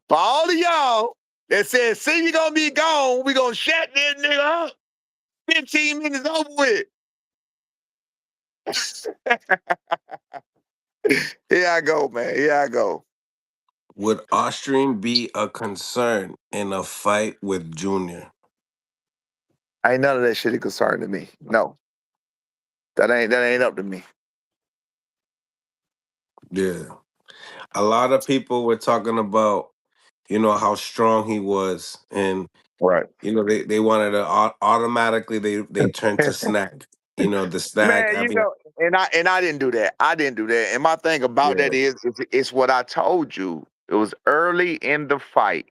For all of y'all that said, see, you gonna be gone, we gonna shut this nigga up. 15 minutes over with. Here I go, man. Here I go. Would Austrian be a concern in a fight with Junior? Ain't none of that shit a concern to me. No. That ain't up to me. Yeah. A lot of people were talking about, how strong he was. And, Right. they wanted to automatically, they turned to snack. The snack. Man, I mean, and I didn't do that. I didn't do that. And my thing about yeah. that is it's what I told you. It was early in the fight.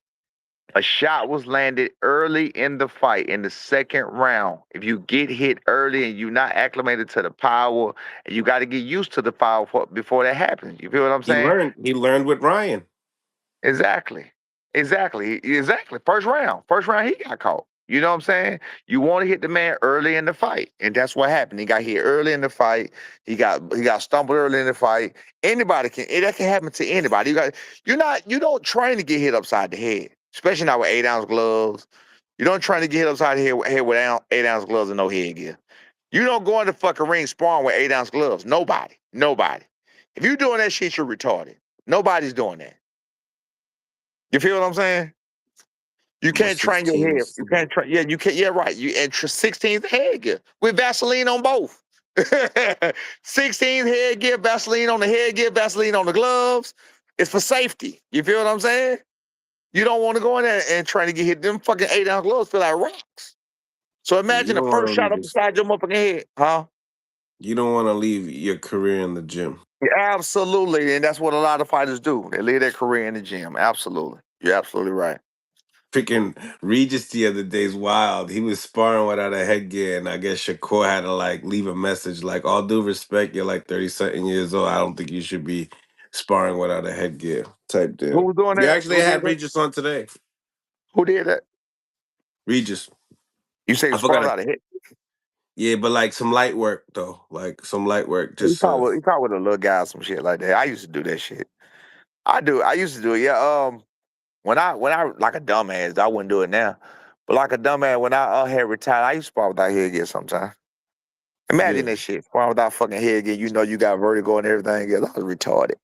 A shot was landed early in the fight in the second round. If you get hit early and you're not acclimated to the power, and you got to get used to the power before that happens. You feel what I'm He saying? learned. He learned with Ryan. Exactly. Exactly. First round, he got caught. You know what I'm saying? You want to hit the man early in the fight, and that's what happened. He got hit early in the fight. He got stumbled early in the fight. That can happen to anybody. You don't train to get hit upside the head, especially not with 8 ounce gloves. You don't train to get hit upside the head with 8 ounce gloves and no headgear. You don't go in the fucking ring sparring with 8 ounce gloves. Nobody. If you're doing that shit, you're retarded. Nobody's doing that. You feel what I'm saying? You But can't train your head. 16s. You can't train. Yeah, you can't. Yeah, right. You and 16th headgear with Vaseline on both. 16th headgear, Vaseline on the headgear, Vaseline on the gloves. It's for safety. You feel what I'm saying? You don't want to go in there and try to get hit. Them fucking 8 ounce gloves feel like rocks. So Yeah, you imagine the don't want to first shot leave up this. beside your motherfucking head, huh? You don't want to leave your career in the gym. Yeah, absolutely, and that's what a lot of fighters do. They leave their career in the gym. Absolutely, you're absolutely right. Freaking Regis the other day's wild. He was sparring without a headgear, and I guess Shakur had to leave a message like, "All due respect, you're like 30 something years old. I don't think you should be sparring without a headgear." Type Who deal. was doing We that? actually Who did had that? Regis on today. Who did that? Regis, You say he I was forgot. sprawled out of hit. Yeah, but some light work though, some light work. He Just probably he probably with a little guy or some shit like that. I used to do that shit. I used to do it. Yeah. When I like a dumbass, I wouldn't do it now. But like a dumbass, when I had retired, I used to spar without headgear sometimes. Imagine yeah. that shit. Spar without fucking headgear. You know you got vertigo and everything else. I was retarded.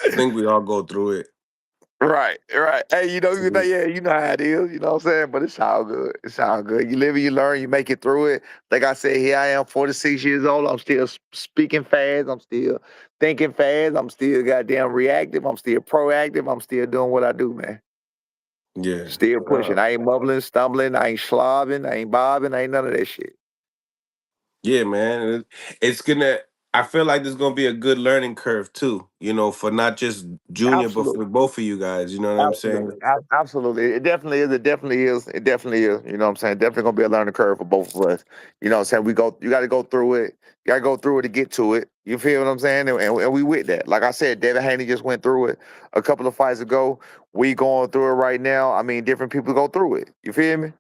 I think we all go through it. Right. Hey, yeah, you know how it is, you know what I'm saying? But it's all good. It's all good. You live and you learn, you make it through it. Like I said, here I am, 46 years old. I'm still speaking fast. I'm still thinking fast. I'm still goddamn reactive. I'm still proactive. I'm still doing what I do, man. Yeah. Still pushing. I ain't mumbling, stumbling. I ain't slobbing. I ain't bobbing. I ain't none of that shit. Yeah, man. It's gonna. I feel like there's gonna be a good learning curve too. For not just Junior, but Absolutely. for both of you guys. You know what I'm saying? Absolutely. It definitely is. It definitely is. It definitely is. You know what I'm saying? Definitely gonna be a learning curve for both of us. You know what I'm saying? You gotta go through it. You gotta go through it to get to it. You feel what I'm saying? And we with that. Like I said, Devin Haney just went through it a couple of fights ago. We going through it right now. I mean, different people go through it. You feel me?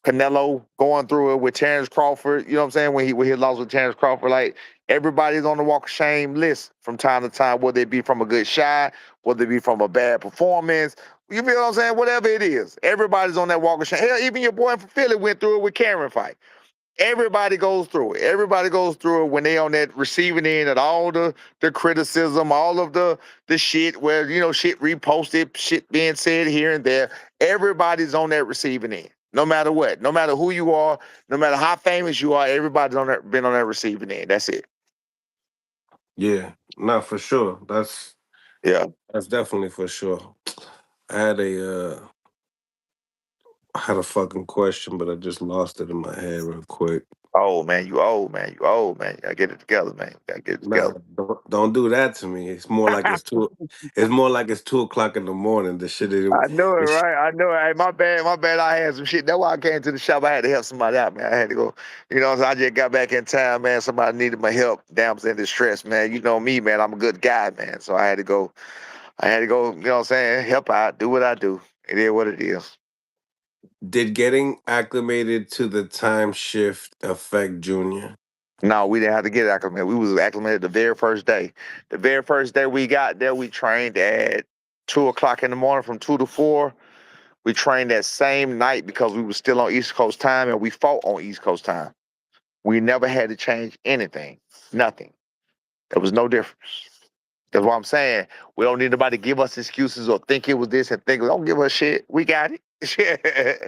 Canelo going through it with Terrence Crawford. You know what I'm saying? When he lost with Terrence Crawford, like everybody's on the walk of shame list from time to time, whether it be from a good shot, whether it be from a bad performance. You feel what I'm saying? Whatever it is, everybody's on that walk of shame. Hell, even your boy from Philly went through it with Cameron fight. Everybody goes through it. Everybody goes through it when they on that receiving end of all the criticism, all of the shit where shit reposted, shit being said here and there. Everybody's on that receiving end. No matter what, no matter who you are, no matter how famous you are, everybody's been on that receiving end. That's it. Yeah. Not for sure. Yeah. That's definitely for sure. I had a fucking question, but I just lost it in my head real quick. Oh man, you old man. You old man. You gotta get it together, man. You gotta get it Nah, together. don't do that to me. It's more like it's two. It's more like it's 2 o'clock in the morning. The shit. I know it, The sh- right? I know it. Hey, my bad, my bad. I had some shit. That's why I came to the shop. I had to help somebody out, man. I had to go. So I just got back in time, man. Somebody needed my help. Damn, was in distress, man. You know me, man. I'm a good guy, man. So I had to go. I had to go. You know what I'm saying? Help out. Do what I do. It is what it is. Did getting acclimated to the time shift affect Junior? No, we didn't have to get acclimated. We was acclimated the very first day. The very first day we got there, we trained at 2 o'clock in the morning from 2 to 4. We trained that same night because we were still on East Coast time and we fought on East Coast time. We never had to change anything. Nothing. There was no difference. That's what I'm saying. We don't need nobody to give us excuses or think it was this and think, don't give us shit. We got it.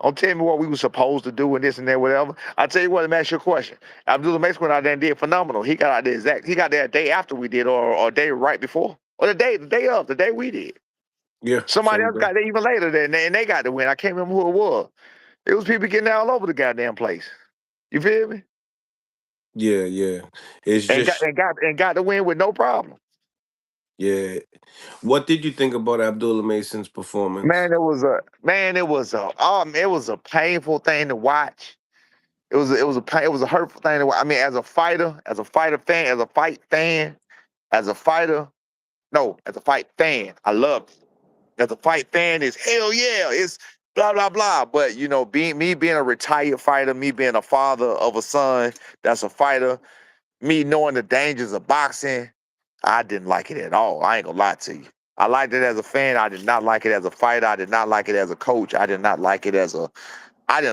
Don't tell me what we were supposed to do and this and that, whatever. I tell you what, let me ask you a question. Abdullah Mason went out there and did phenomenal. He got out there he got there a day after we did, or a day right before. Or the day we did. Yeah, Somebody same else thing. got there even later than and they got the win. I can't remember who it was. It was people getting all over the goddamn place. You feel me? Yeah, yeah. It's And got just and got and got the win with no problem. yeah. What did you think about Abdullah Mason's performance? It was a painful thing to watch. It was a hurtful thing to watch. I mean, as a fighter fan, as a fight fan, as a fighter, no, as a fight fan, I love it. As a fight fan, is hell yeah, it's blah blah blah. But being a retired fighter, me being a father of a son that's a fighter, me knowing the dangers of boxing, I didn't like it at all. I ain't gonna lie to you. I liked it as a fan. I did not like it as a fighter. I did not like it as a coach. I didn't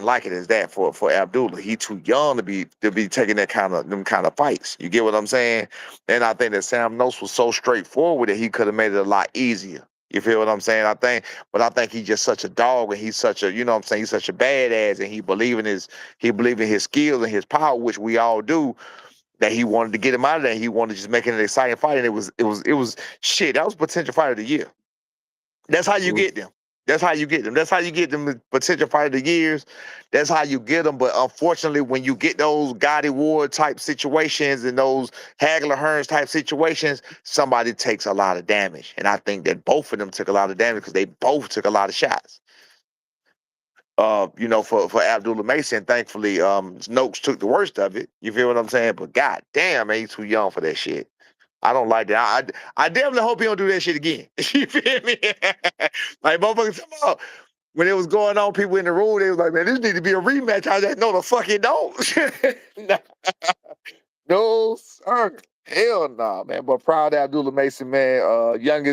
like it as that for Abdullah. He too young to be taking them kind of fights. You get what I'm saying? And I think that Sam Nose was so straightforward that he could have made it a lot easier. You feel what I'm saying? I think he's just such a dog, and he's such a, you know what I'm saying, he's such a badass, and he believe in his skills and his power, which we all do. That he wanted to get him out of there. He wanted to just make it an exciting fight, and it was shit. That was potential fight of the year. That's how you Mm. get them. That's how you get them. That's how you get them potential fight of the years. That's how you get them. But unfortunately, when you get those Gotti Ward type situations and those Hagler Hearns type situations, somebody takes a lot of damage. And I think that both of them took a lot of damage because they both took a lot of shots. For Abdullah Mason, thankfully, Snokes took the worst of it. You feel what I'm saying? But god damn, man, he's too young for that shit. I don't like that. I definitely hope he don't do that shit again. You feel me? Like motherfuckers, come on. When it was going on, people in the room, they was like, man, this need to be a rematch. I was like, no, the fuck it don't. No, sir. Hell nah, man. But proud of Abdullah Mason, man. I think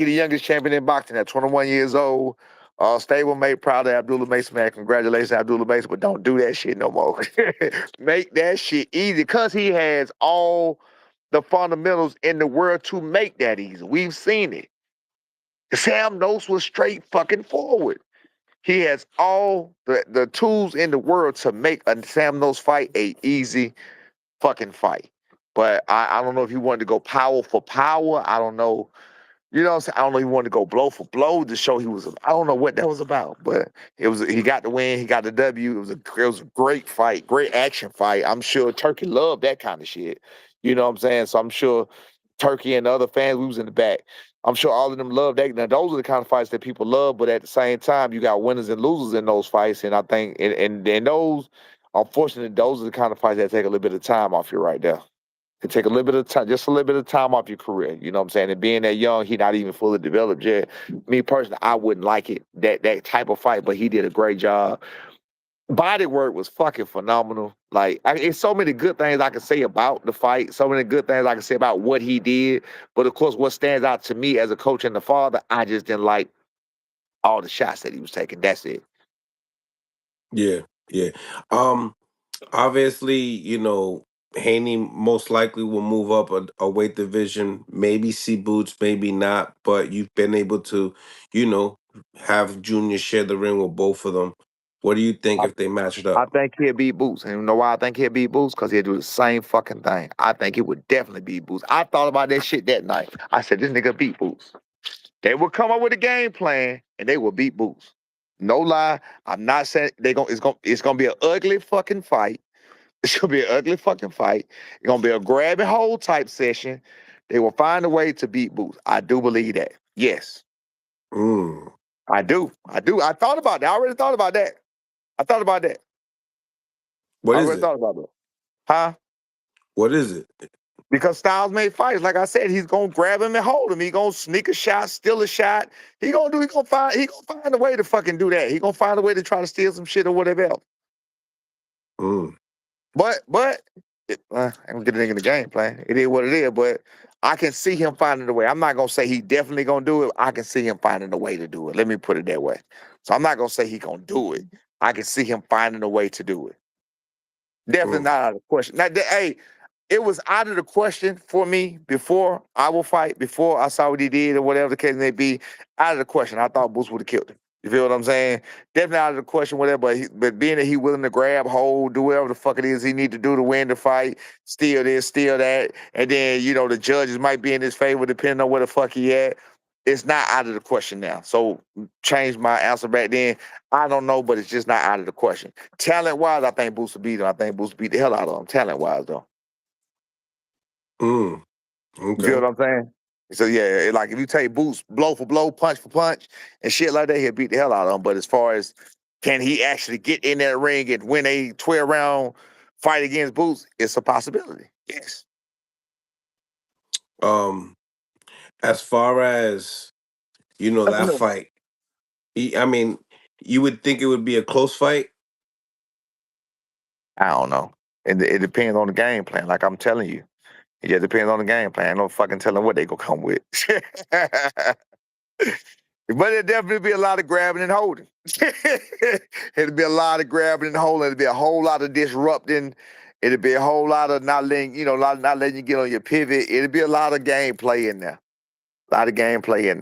he's the youngest champion in boxing at 21 years old. Stablemate, proud of Abdullah Mason, man. Congratulations, Abdullah Mason, but don't do that shit no more. Make that shit easy because he has all the fundamentals in the world to make that easy. We've seen it. Sam Nose was straight fucking forward. He has all the tools in the world to make a Sam Nose fight a easy fucking fight. But I don't know if he wanted to go power for power. I don't know. You know what I'm saying? I don't know if he wanted to go blow for blow to show he was. I don't know what that was about, but he got the win. He got the W. It was a great fight, great action fight. I'm sure Turkey loved that kind of shit. You know what I'm saying? So I'm sure Turkey and the other fans, we was in the back. I'm sure all of them love that. Now those are the kind of fights that people love, but at the same time, you got winners and losers in those fights. And I think and those, unfortunately, those are the kind of fights that take a little bit of time off you right there. It take a little bit of time, just a little bit of time off your career. You know what I'm saying? And being that young, he not even fully developed yet. Me personally, I wouldn't like it, that type of fight, but he did a great job. Body work was fucking phenomenal. It's so many good things I can say about the fight, so many good things I can say about what he did. But of course, what stands out to me as a coach and a father, I just didn't like all the shots that he was taking. That's it. Yeah, yeah. Um, Obviously, Haney most likely will move up a weight division. Maybe see Boots, maybe not. But you've been able to, you know, have Junior share the ring with both of them. What do you think I, if they matched I up? think he'll beat Boots. And you know why I think he'll beat Boots? Because he'll do the same fucking thing. I think he would definitely beat Boots. I thought about that shit that night. I said, this nigga beat Boots. They will come up with a game plan and they will beat Boots. No lie. I'm not saying it's gonna be an ugly fucking fight. It's gonna be an ugly fucking fight. It's gonna be a grab and hold type session. They will find a way to beat Boots. I do believe that. Yes. Mm. I do. I do. I thought about that. I already thought about that. I thought about that. I What is already it? thought about that. Huh? What is it? Because Styles made fights. Like I said, he's gonna grab him and hold him. He gonna sneak a shot, steal a shot. He gonna find a way to fucking do that. He gonna find a way to try to steal some shit or whatever else. Mm. But I ain't gonna get a nigga in the game plan. It is what it is. But I can see him finding a way. I'm not gonna say he definitely gonna do it. I can see him finding a way to do it. Let me put it that way. So I'm not gonna say he gonna do it. I can see him finding a way to do it. Definitely Mm. not out of the question. Now, hey, it was out of the question for me before our fight, before I saw what he did or whatever the case may be. Out of the question. I thought Boots would have killed him. You feel what I'm saying? Definitely out of the question, whatever. But being that he willing to grab, hold, do whatever the fuck it is he need to do to win the fight, steal this, steal that, and then the judges might be in his favor depending on where the fuck he at. It's not out of the question now. So change my answer back then. I don't know, but it's just not out of the question. Talent wise, I think Boots will beat him. I think Boots will beat the hell out of him. Talent wise, though. Mm. You feel Okay. what I'm saying? So yeah, like if you take Boots blow for blow, punch for punch, and shit like that, he'll beat the hell out of him. But as far as can he actually get in that ring and win a 12-round fight against Boots, it's a possibility. Yes. As far as that fight, I mean, you would think it would be a close fight. I don't know. It depends on the game plan. Like I'm telling you, it just depends on the game plan. Ain't no fucking telling what they gonna come with. But it'd definitely be a lot of grabbing and holding. It'd be a lot of grabbing and holding. It'd be a whole lot of disrupting. It'd be a whole lot of not letting not letting you get on your pivot. It'd be a lot of gameplay in there. A lot of gameplay in there.